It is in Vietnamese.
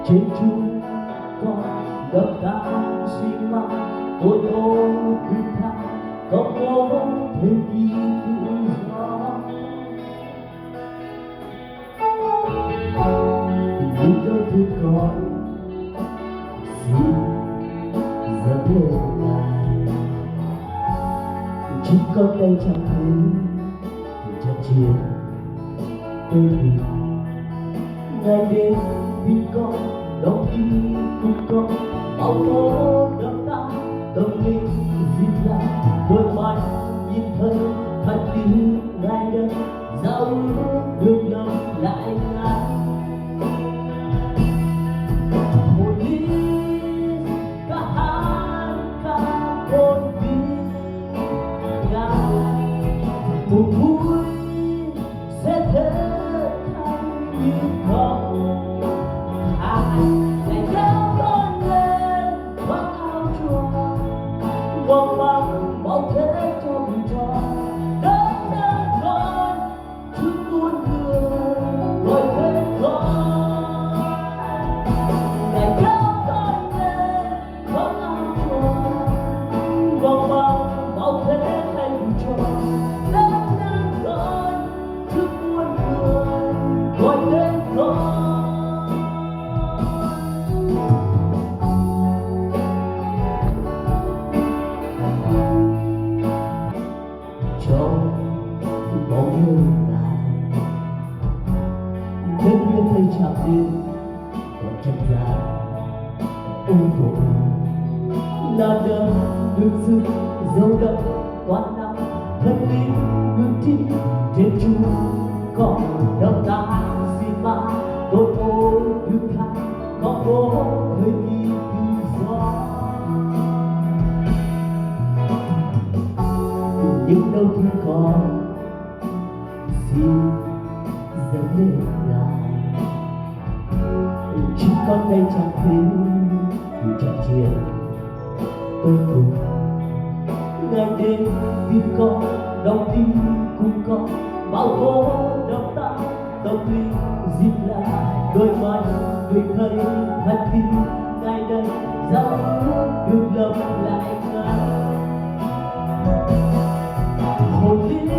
trên chung con đập tan xi măng tôi ôm thứ tha có thế kỷ tự do những câu thư con xin dẫn lên ngài chính con đây chẳng thấy trận chiến tôi thù ngày đêm vì con đau khi cùng con bao tố đập tan tâm linh dịp lại đôi mắt nhìn thấy thật tin ngày đây giao ước đường lòng lại ngài một ly ca hát ca ôn viên ngài một vui sẽ thế thành như không ngày kéo con lên khoác áo choàng vòng bằng bao thế cho mình tròn đất đất con chút tuôn người rồi thế con ngày kéo con lên khoác áo choàng vòng bằng bao thế cho mình tròn đất đất con chút tuôn người rồi thế con trong bóng hương ngài đất nguyên thấy chạm đến còn chân dài ôm vội là đâm được sự dấu đậm toán năm thân tin ngừng tin trên chung còn đâm ta xin mà đôi ô được khai có phố thời kỳ tự do những đâu thứ con xin dẫn lên ngài chính con đây chẳng thấy vì trận chiến tôi cùng ngày đêm vì con đau tim cùng con bao tố đập tan tâm linh dịp lại đôi mắt người thấy thật tin ngày đây giao ước được lập lại ngài hồn linh